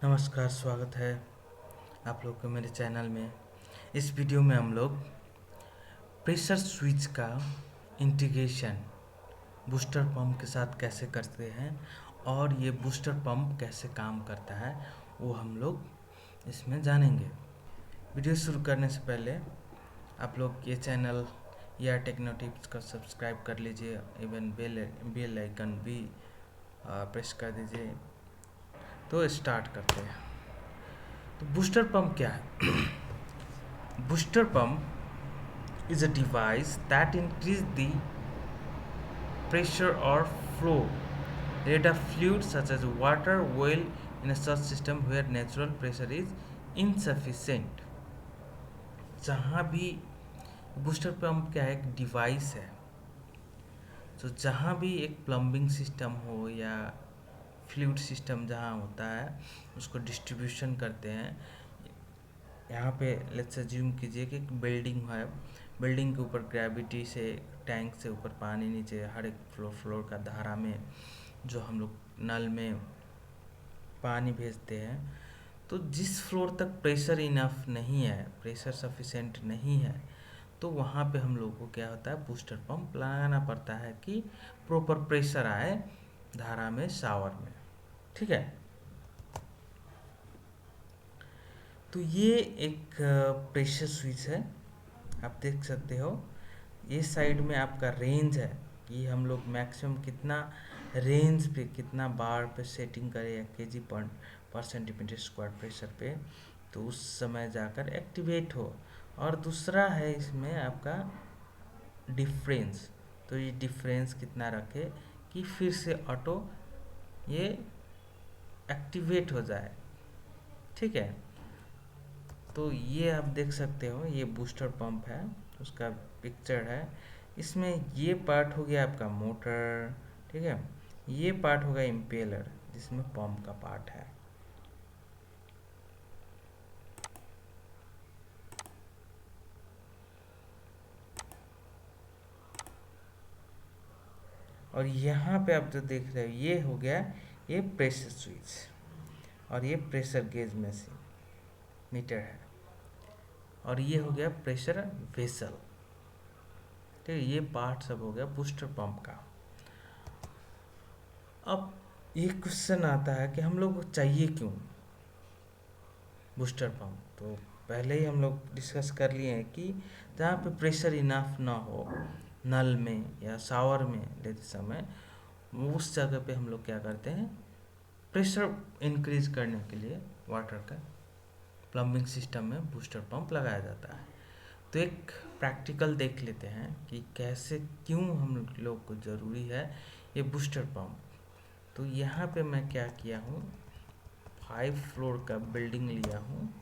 नमस्कार, स्वागत है आप लोग का मेरे चैनल में। इस वीडियो में हम लोग प्रेशर स्विच का इंटीग्रेशन बूस्टर पंप के साथ कैसे करते हैं और ये बूस्टर पंप कैसे काम करता है वो हम लोग इसमें जानेंगे। वीडियो शुरू करने से पहले आप लोग ये चैनल या टेक्नो टिप्स का सब्सक्राइब कर लीजिए, इवन बेल आइकन भी प्रेस कर दीजिए। तो स्टार्ट करते हैं। तो बूस्टर पंप क्या है? Booster pump is a device that increases the pressure or flow rate of fluid such as water, oil in a such system where natural pressure is insufficient. जहाँ भी बूस्टर पंप क्या है, एक device है। तो जहाँ भी एक प्लम्बिंग सिस्टम हो या फ्लूइड सिस्टम जहाँ होता है उसको डिस्ट्रीब्यूशन करते हैं। यहाँ पे लेट्स अज्यूम कीजिए कि एक बिल्डिंग है। बिल्डिंग के ऊपर ग्रेविटी से टैंक से ऊपर पानी नीचे हर एक फ्लोर का धारा में जो हम लोग नल में पानी भेजते हैं, तो जिस फ्लोर तक प्रेशर इनफ नहीं है, प्रेशर सफिशेंट नहीं है, तो वहाँ पे हम लोग को क्या होता है, बूस्टर पंप लगाना पड़ता है कि प्रॉपर प्रेशर आए धारा में, शावर में। ठीक है। तो ये एक प्रेशर स्विच है, आप देख सकते हो। ये साइड में आपका रेंज है कि हम लोग मैक्सिमम कितना रेंज पे, कितना बार पे सेटिंग करें या केजी पर सेंटीमीटर स्क्वायर प्रेशर पे, तो उस समय जाकर एक्टिवेट हो। और दूसरा है इसमें आपका डिफरेंस। तो ये डिफरेंस कितना रखे कि फिर से ऑटो ये एक्टिवेट हो जाए। ठीक है। तो ये आप देख सकते हो, ये बूस्टर पंप है, उसका पिक्चर है। इसमें ये पार्ट हो गया आपका मोटर, ठीक है। ये पार्ट होगा इम्पेलर जिसमें पंप का पार्ट है। और यहाँ पे आप जो देख रहे हो ये हो गया ये प्रेशर स्विच, और ये प्रेशर गेज मशीन मीटर है, और ये हो गया प्रेशर वेसल। ठीक है। ये पार्ट सब हो गया बूस्टर पंप का। अब ये क्वेश्चन आता है कि हम लोग को चाहिए क्यों बूस्टर पंप। तो पहले ही हम लोग डिस्कस कर लिए हैं कि जहाँ पे प्रेशर इनफ ना हो नल में या शावर में लेते समय, उस जगह पे हम लोग क्या करते हैं, प्रेशर इंक्रीज करने के लिए वाटर का प्लम्बिंग सिस्टम में बूस्टर पंप लगाया जाता है। तो एक प्रैक्टिकल देख लेते हैं कि कैसे, क्यों हम लोग को ज़रूरी है ये बूस्टर पंप। तो यहाँ पे मैं क्या किया हूँ, 5 फ्लोर का बिल्डिंग लिया हूँ।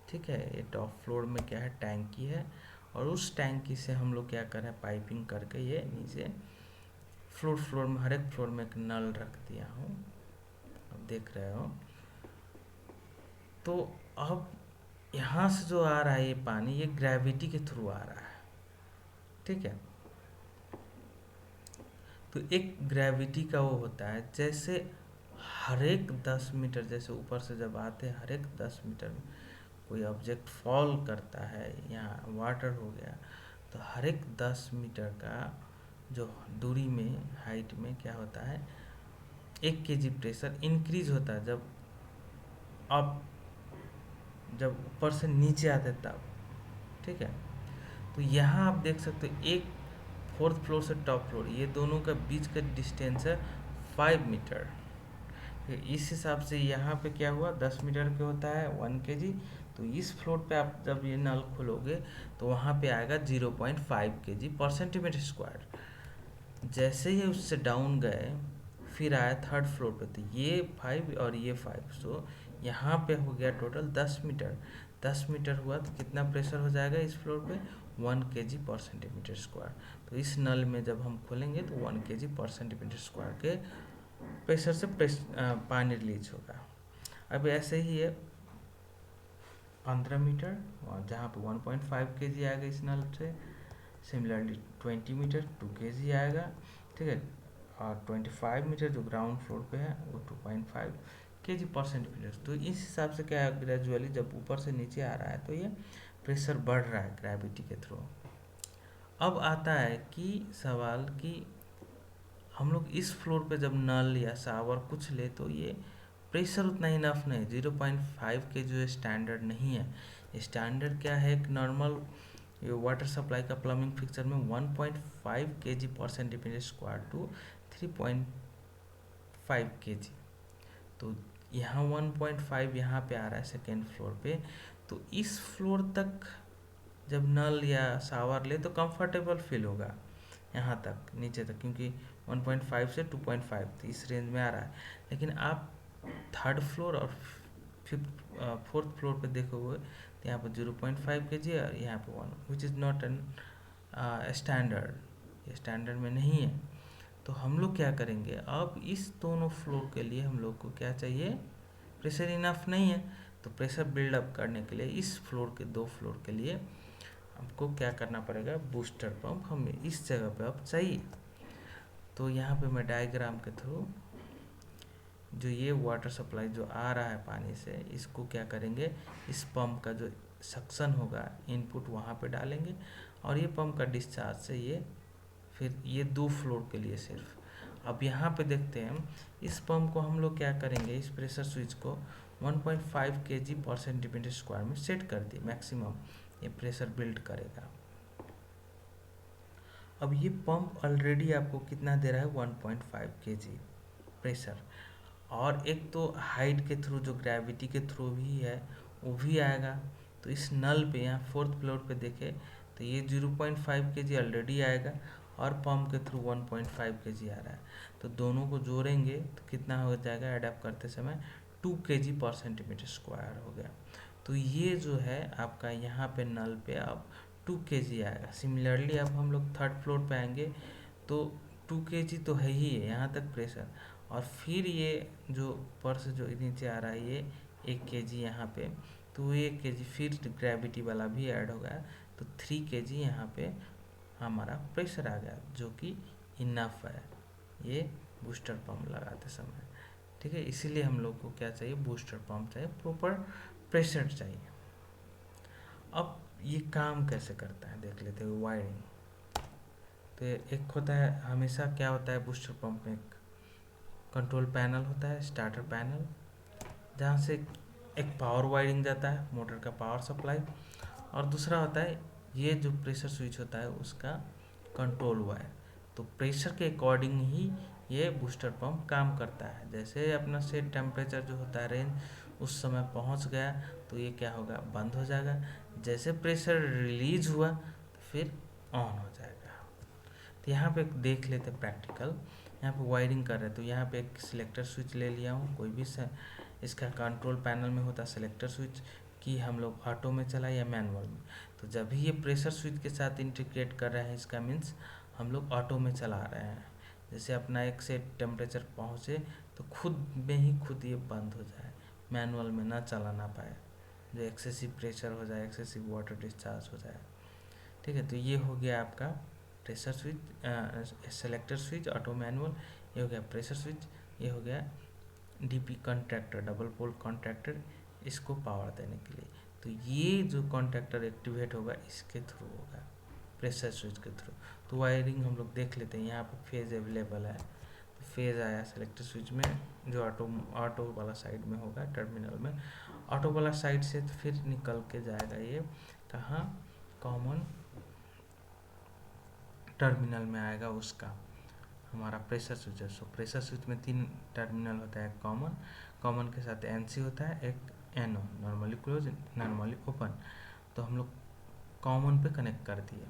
ठीक है। ये टॉप फ्लोर में क्या है, टैंकी है, और उस टैंकी से हम लोग क्या कर रहे हैं, पाइपिंग करके ये नीचे फ्लोर में, हर एक फ्लोर में एक नल रख दिया हूँ, अब देख रहे हो। तो अब यहाँ से जो आ रहा है ये पानी, ये ग्रेविटी के थ्रू आ रहा है। ठीक है। तो एक ग्रेविटी का वो होता है, जैसे हर एक 10 मीटर, जैसे ऊपर से जब आते हैं हर एक 10 मीटर में कोई ऑब्जेक्ट फॉल करता है, यहाँ वाटर हो गया, तो हर एक 10 मीटर का जो दूरी में, हाइट में क्या होता है, 1 kg प्रेशर इंक्रीज होता है अब जब ऊपर से नीचे आते तब। ठीक है। तो यहाँ आप देख सकते हो, एक 4th फ्लोर से टॉप फ्लोर, ये दोनों का बीच का डिस्टेंस है 5 मीटर। इस हिसाब से यहाँ पे क्या हुआ, 10 मीटर के होता है 1 kg। तो इस फ्लोर पे आप जब ये नल खोलोगे तो वहाँ पे आएगा 0.5 kg पर सेंटीमीटर स्क्वायर। जैसे ही उससे डाउन गए, फिर आया 3rd फ्लोर पे, तो ये 5 और ये 5, सो यहाँ पे हो गया टोटल 10 मीटर। 10 मीटर हुआ तो कितना प्रेशर हो जाएगा इस फ्लोर पे, 1 kg पर सेंटीमीटर स्क्वायर। तो इस नल में जब हम खोलेंगे तो 1 kg पर सेंटीमीटर स्क्वायर के प्रेशर से पानी रिलीज होगा। अब ऐसे ही है 15 मीटर, और जहाँ पे 1.5 kg आएगा इस नल से। सिमिलरली 20 मीटर 2 kg आएगा। ठीक है। और 25 मीटर जो ग्राउंड फ्लोर पे है वो 2.5 केजी पर सेंटीमीटर। तो इस हिसाब से क्या है, ग्रेजुअली जब ऊपर से नीचे आ रहा है तो ये प्रेशर बढ़ रहा है ग्रेविटी के थ्रू। अब आता है कि सवाल कि हम लोग इस फ्लोर पे जब नल या शावर कुछ ले तो ये प्रेशर उतना इनफ नहीं, 0.5 के जो स्टैंडर्ड नहीं है। स्टैंडर्ड क्या है, एक नॉर्मल वाटर सप्लाई का प्लम्बिंग फिक्सचर में 1.5 केजी पर सेंटीमीटर स्क्वायर टू 3.5 केजी। तो यहाँ 1.5 यहाँ पे आ रहा है सेकेंड फ्लोर पे। तो इस फ्लोर तक जब नल या शावर ले तो कंफर्टेबल फील होगा यहाँ तक नीचे तक, क्योंकि 1.5 से 2.5 तो इस रेंज में आ रहा है। लेकिन आप थर्ड फ्लोर और फोर्थ फ्लोर पे देखोगे तो यहाँ पर 0.5 केजी और यहाँ पे 1, which is not an standard, ये स्टैंडर्ड में नहीं है। तो हम लोग क्या करेंगे, अब इस दोनों फ्लोर के लिए हम लोग को क्या चाहिए, प्रेशर इनफ नहीं है। तो प्रेशर बिल्डअप करने के लिए इस फ्लोर के 2 फ्लोर के लिए हमको क्या करना पड़ेगा, बूस्टर पंप हमें इस जगह पे अब चाहिए। तो यहाँ पे मैं डायग्राम के थ्रू जो ये वाटर सप्लाई जो आ रहा है पानी से, इसको क्या करेंगे, इस पंप का जो सक्शन होगा इनपुट वहाँ पे डालेंगे और ये पंप का डिस्चार्ज से ये फिर ये 2 फ्लोर के लिए सिर्फ। अब यहाँ पे देखते हैं इस पंप को हम लोग क्या करेंगे, इस प्रेशर स्विच को 1.5 केजी पर सेंटीमीटर स्क्वायर में सेट कर दिए, मैक्सिमम ये प्रेशर बिल्ड करेगा। अब ये पंप ऑलरेडी आपको कितना दे रहा है, 1.5 केजी प्रेशर, और एक तो हाइट के थ्रू जो ग्रेविटी के थ्रू भी है वो भी आएगा। तो इस नल पे यहाँ फोर्थ फ्लोर पे देखे तो ये 0.5 केजी ऑलरेडी आएगा और पंप के थ्रू 1.5 केजी आ रहा है। तो दोनों को जोड़ेंगे तो कितना हो जाएगा, एडअप करते समय 2 केजी पर सेंटीमीटर स्क्वायर हो गया। तो ये जो है आपका यहाँ पे नल पे अब 2 केजी आएगा। सिमिलरली अब हम लोग थर्ड फ्लोर पे आएंगे तो 2 केजी तो है ही है यहाँ तक प्रेशर, और फिर ये जो ऊपर से जो नीचे आ रहा है ये 1 केजी यहाँ पे, तो 1 केजी फिर ग्रेविटी वाला भी ऐड हो गया, तो 3 केजी यहाँ पे हमारा प्रेशर आ गया, जो कि इनफ है ये बूस्टर पंप लगाते समय। ठीक है, इसीलिए हम लोग को क्या चाहिए, बूस्टर पंप चाहिए, प्रॉपर प्रेशर चाहिए। अब ये काम कैसे करता है देख लेते हैं, वायरिंग। तो एक होता है, हमेशा क्या होता है बूस्टर पंप में, कंट्रोल पैनल होता है, स्टार्टर पैनल, जहाँ से एक पावर वायरिंग जाता है, मोटर का पावर सप्लाई, और दूसरा होता है ये जो प्रेशर स्विच होता है उसका कंट्रोल वायर। तो प्रेशर के अकॉर्डिंग ही ये बूस्टर पंप काम करता है। जैसे अपना सेट टेम्परेचर जो होता है रेंज उस समय पहुंच गया तो ये क्या होगा, बंद हो जाएगा। जैसे प्रेशर रिलीज हुआ तो फिर ऑन हो जाएगा। तो यहाँ पे देख लेते हैं प्रैक्टिकल, यहाँ पे वायरिंग कर रहे हैं। तो यहाँ पे एक सिलेक्टर स्विच ले लिया हूँ, कोई भी इसका कंट्रोल पैनल में होता है सिलेक्टर स्विच, कि हम लोग ऑटो में चला या मैनुअल में। तो जब भी ये प्रेशर स्विच के साथ इंटीग्रेट कर रहे हैं, इसका मीन्स हम लोग ऑटो में चला रहे हैं। जैसे अपना एक से टेम्परेचर पहुँचे तो खुद में ही खुद ये बंद हो जाए, मैनुअल में ना चला ना पाए, जो एक्सेसिव प्रेशर हो जाए, एक्सेसिव वाटर डिस्चार्ज हो जाए। ठीक है, तो ये हो गया आपका pressure switch, selector switch, auto manual, ये हो गया प्रेशर स्विच, ये हो गया DP contractor, double pole contractor, इसको पावर देने के लिए। तो ये जो कॉन्ट्रैक्टर एक्टिवेट होगा इसके थ्रू होगा, प्रेशर स्विच के थ्रू। तो वायरिंग हम लोग देख लेते हैं, यहाँ पर फेज अवेलेबल है। तो फेज आया सेलेक्टर स्विच में, जो ऑटो वाला साइड में होगा टर्मिनल में, ऑटो वाला साइड से तो फिर निकल के जाएगा ये कहाँ, कॉमन टर्मिनल में आएगा उसका हमारा प्रेशर स्विच है। सो प्रेशर स्विच में 3 टर्मिनल होता है, कॉमन के साथ एनसी होता है, एक NO, normally close normally open. तो हम लोग कॉमन पे कनेक्ट कर दिए।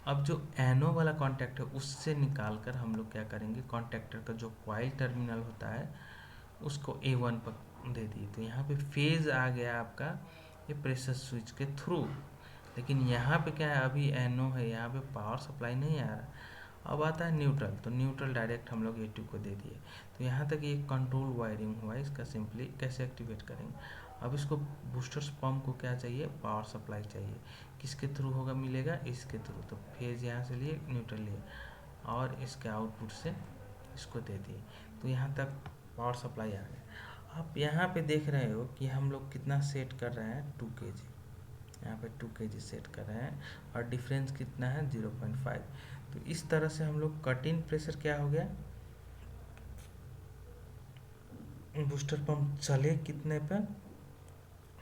अब जो एनओ वाला कॉन्टैक्ट है उससे निकाल कर हम लोग क्या करेंगे, कॉन्टैक्टर का जो कॉइल टर्मिनल होता है उसको A1 पर दे दिए। तो यहाँ पे फेज आ गया आपका ये प्रेशर स्विच के थ्रू। लेकिन यहाँ पे क्या है, अभी एनओ है, यहाँ पे पावर सप्लाई नहीं आ रहा। अब आता है न्यूट्रल, तो न्यूट्रल डायरेक्ट हम लोग A2 को दे दिए। तो यहाँ तक ये कंट्रोल वायरिंग हुआ है। इसका सिंपली कैसे एक्टिवेट करेंगे, अब इसको बूस्टर्स पंप को क्या चाहिए, पावर सप्लाई चाहिए। किसके थ्रू होगा, मिलेगा इसके थ्रू। तो फेज यहाँ से लिए, न्यूट्रल लिए और इसके आउटपुट से इसको दे दिए। तो यहाँ तक पावर सप्लाई आ गया। आप यहाँ पे देख रहे हो कि हम लोग कितना सेट कर रहे हैं, 2 kg, यहाँ पे 2 kg सेट कर रहे हैं और डिफरेंस कितना है 0.5। तो इस तरह से हम लोग कट इन प्रेशर क्या हो गया, बूस्टर पंप चले कितने पे,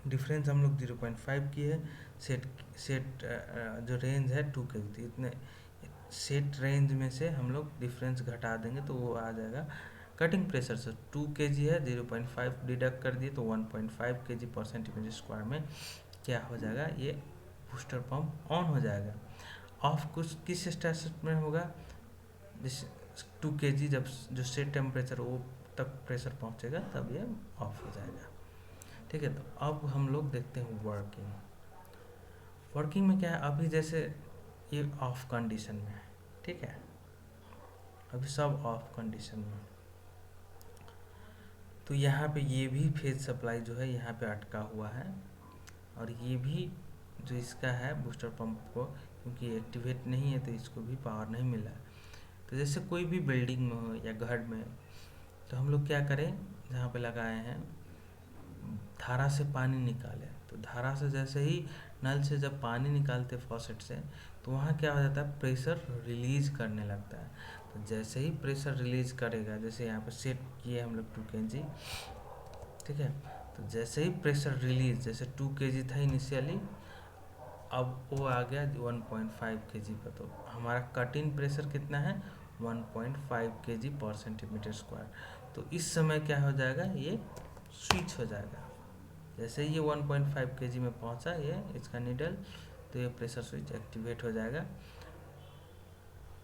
डिफरेंस हम लोग 0.5 की है, सेट सेट जो रेंज है 2 kg थी, इतने सेट रेंज में से हम लोग डिफरेंस घटा देंगे तो वो आ जाएगा कटिंग प्रेशर से 2 kg है, 0.5 डिडक्ट कर दिए तो 1.5 kg पर सेंटीमीटर स्क्वायर में क्या हो जाएगा, ये बूस्टर पंप ऑन हो जाएगा। ऑफ कुछ किस स्टेट में होगा, जिस 2 kg जब जो सेट टेम्परेचर वो तक प्रेशर पहुंचेगा तब ये ऑफ हो जाएगा। ठीक है, तो अब हम लोग देखते हैं वर्किंग। वर्किंग में क्या है, अभी जैसे ये ऑफ कंडीशन में है, ठीक है, अभी सब ऑफ कंडीशन में, तो यहाँ पे ये भी फेज सप्लाई जो है यहाँ पे अटका हुआ है, और ये भी जो इसका है बूस्टर पंप को, क्योंकि एक्टिवेट नहीं है तो इसको भी पावर नहीं मिला है। तो जैसे कोई भी बिल्डिंग में हो या घर में, तो हम लोग क्या करें, जहाँ पे लगाए हैं धारा से पानी निकालें, तो धारा से जैसे ही नल से जब पानी निकालते फॉसेट से, तो वहाँ क्या हो जाता है, प्रेशर रिलीज करने लगता है। तो जैसे ही प्रेशर रिलीज करेगा, जैसे यहाँ पे सेट किए हम लोग 2 kg, ठीक है, तो जैसे ही प्रेशर रिलीज, जैसे 2 kg था इनिशियली, अब वो आ गया 1.5 kg पर, तो हमारा कट इन प्रेशर कितना है 1.5 kg पर सेंटीमीटर स्क्वायर। तो इस समय क्या हो जाएगा, ये स्विच हो जाएगा, जैसे ही ये 1.5 kg में पहुंचा ये इसका नीडल, तो ये प्रेशर स्विच एक्टिवेट हो जाएगा,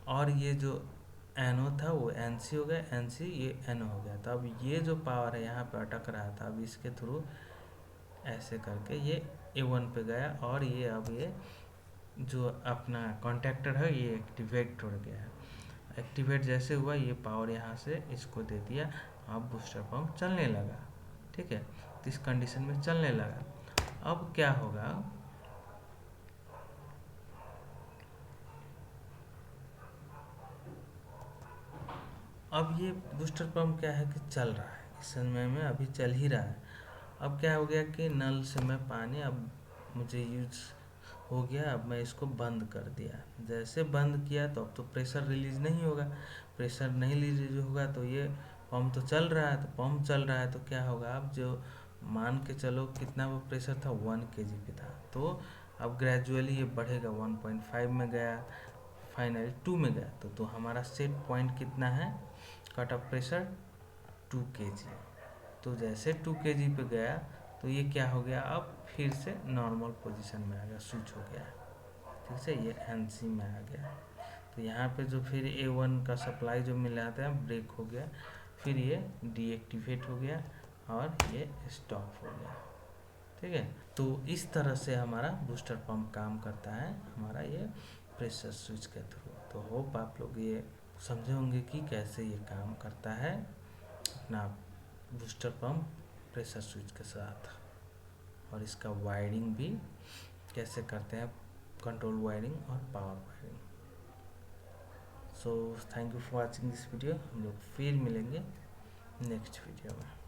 और ये जो एनओ था वो एनसी हो गया, एनसी ये एनओ हो गया। तो अब ये जो पावर है यहाँ पे अटक रहा था, अब इसके थ्रू ऐसे करके ये A1 पे गया, और ये अब ये जो अपना कॉन्टैक्टर है ये एक्टिवेट हो गया है। एक्टिवेट जैसे हुआ, ये पावर यहाँ से इसको दे दिया, अब बूस्टर पंप चलने लगा। ठीक है, तो इस कंडीशन में चलने लगा। अब क्या होगा, अब ये बूस्टर पंप क्या है कि चल रहा है, इस समय में अभी चल ही रहा है। अब क्या हो गया कि नल से मैं पानी अब मुझे यूज हो गया, अब मैं इसको बंद कर दिया। जैसे बंद किया तो अब तो प्रेशर रिलीज नहीं होगा, प्रेशर नहीं रिलीज होगा तो ये पंप तो चल रहा है, तो पंप चल रहा है तो क्या होगा, अब जो मान के चलो कितना वो प्रेशर था 1 kg पे था, तो अब ग्रेजुअली ये बढ़ेगा, 1.5 में गया, फाइनली 2 में गया, तो हमारा सेट पॉइंट कितना है, कट ऑफ प्रेशर 2 kg। तो जैसे 2 kg पे गया तो ये क्या हो गया, अब फिर से नॉर्मल पोजीशन में आ गया, स्विच हो गया, ठीक है, ये एनसी में आ गया। तो यहाँ पे जो फिर A1 का सप्लाई जो मिला था ब्रेक हो गया, फिर ये डीएक्टिवेट हो गया और ये स्टॉप हो गया। ठीक है, तो इस तरह से हमारा बूस्टर पंप काम करता है, हमारा ये प्रेशर स्विच के थ्रू। तो होप आप लोग ये समझे होंगे कि कैसे ये काम करता है अपना बूस्टर पंप प्रेशर स्विच के साथ, और इसका वायरिंग भी कैसे करते हैं, कंट्रोल वायरिंग और power wiring. So thank you for watching this video, हम लोग फिर मिलेंगे नेक्स्ट वीडियो में।